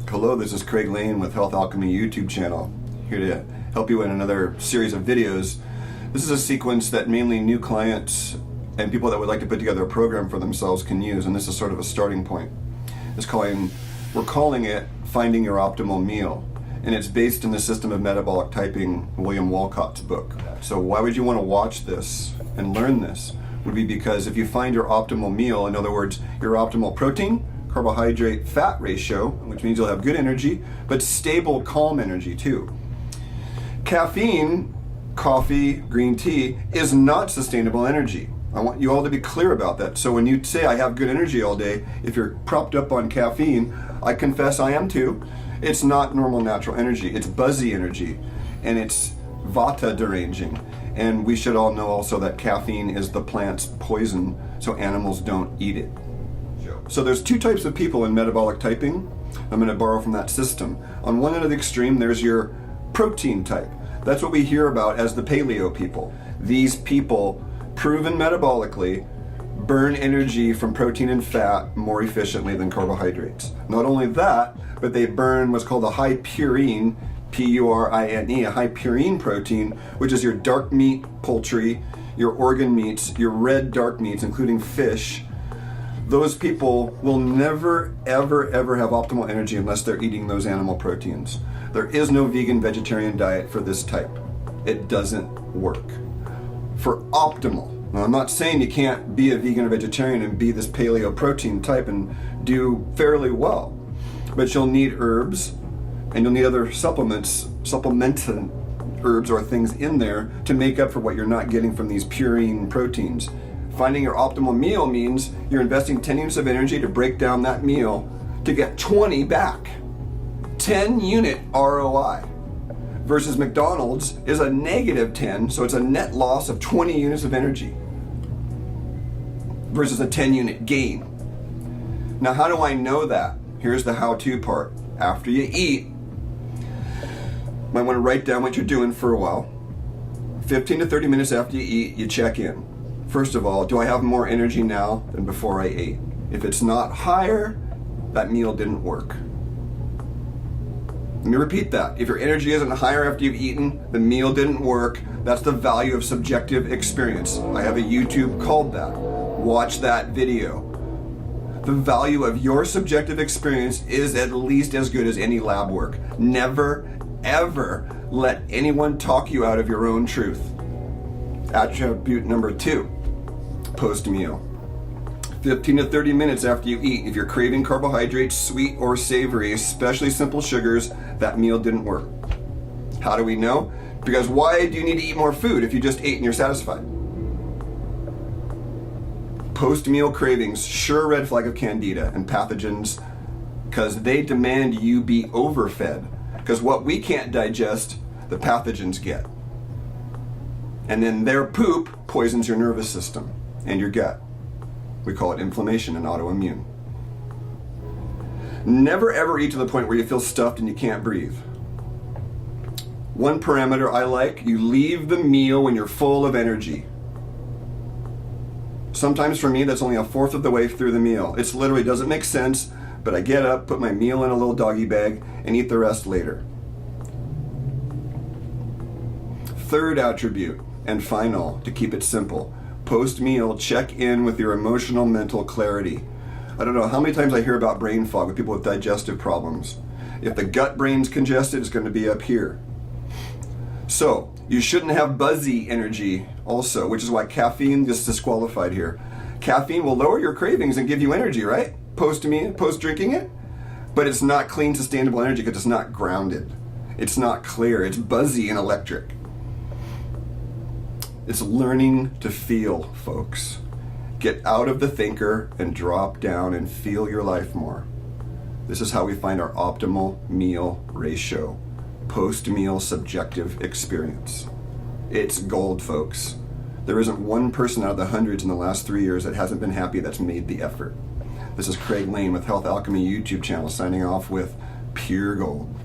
Hello, this is Craig Lane with Health Alchemy YouTube channel, here to help you in another series of videos. This is a sequence that mainly new clients and people that would like to put together a program for themselves can use, and this is sort of a starting point. We're calling it Finding Your Optimal Meal, and it's based in the system of metabolic typing, William Walcott's book. So why would you want to watch this and learn this? Would be because if you find your optimal meal, in other words, your optimal protein, carbohydrate, fat ratio, which means you'll have good energy, but stable, calm energy too. Caffeine, coffee, green tea, is not sustainable energy. I want you all to be clear about that. So when you say I have good energy all day, if you're propped up on caffeine, I confess I am too. It's not normal natural energy. It's buzzy energy, and it's vata deranging. And we should all know also that caffeine is the plant's poison, so animals don't eat it. So there's two types of people in metabolic typing. I'm going to borrow from that system. On one end of the extreme, there's your protein type. That's what we hear about as the paleo people. These people, proven metabolically, burn energy from protein and fat more efficiently than carbohydrates. Not only that, but they burn what's called a high purine, P-U-R-I-N-E, a high purine protein, which is your dark meat, poultry, your organ meats, your red dark meats, including fish. Those people will never, ever, ever have optimal energy unless they're eating those animal proteins. There is no vegan vegetarian diet for this type. It doesn't work. For optimal, now I'm not saying you can't be a vegan or vegetarian and be this paleo protein type and do fairly well, but you'll need herbs and you'll need other supplemental herbs or things in there to make up for what you're not getting from these purine proteins. Finding your optimal meal means you're investing 10 units of energy to break down that meal to get 20 back. 10 unit ROI versus McDonald's is a negative 10, so it's a net loss of 20 units of energy versus a 10 unit gain. Now, how do I know that? Here's the how-to part. After you eat, you might want to write down what you're doing for a while. 15 to 30 minutes after you eat, you check in. First of all, do I have more energy now than before I ate? If it's not higher, that meal didn't work. Let me repeat that. If your energy isn't higher after you've eaten, the meal didn't work. That's the value of subjective experience. I have a YouTube called that. Watch that video. The value of your subjective experience is at least as good as any lab work. Never, ever let anyone talk you out of your own truth. Attribute number 2, post-meal. 15 to 30 minutes after you eat, if you're craving carbohydrates, sweet or savory, especially simple sugars, that meal didn't work. How do we know? Because why do you need to eat more food if you just ate and you're satisfied? Post-meal cravings, sure red flag of candida and pathogens, because they demand you be overfed. Because what we can't digest, the pathogens get. And then their poop poisons your nervous system and your gut. We call it inflammation and autoimmune. Never ever eat to the point where you feel stuffed and you can't breathe. One parameter I like, you leave the meal when you're full of energy. Sometimes for me, that's only a fourth of the way through the meal. It literally doesn't make sense, but I get up, put my meal in a little doggy bag, and eat the rest later. Third attribute, and final, to keep it simple, post-meal, check in with your emotional mental clarity. I don't know how many times I hear about brain fog with people with digestive problems. If the gut brain's congested, it's going to be up here. So, you shouldn't have buzzy energy also, which is why caffeine is disqualified here. Caffeine will lower your cravings and give you energy, right? Post-drinking it? But it's not clean, sustainable energy because it's not grounded. It's not clear. It's buzzy and electric. It's learning to feel, folks. Get out of the thinker and drop down and feel your life more. This is how we find our optimal meal ratio. Post-meal subjective experience. It's gold, folks. There isn't one person out of the hundreds in the last 3 years that hasn't been happy that's made the effort. This is Craig Lane with Health Alchemy YouTube channel signing off with pure gold.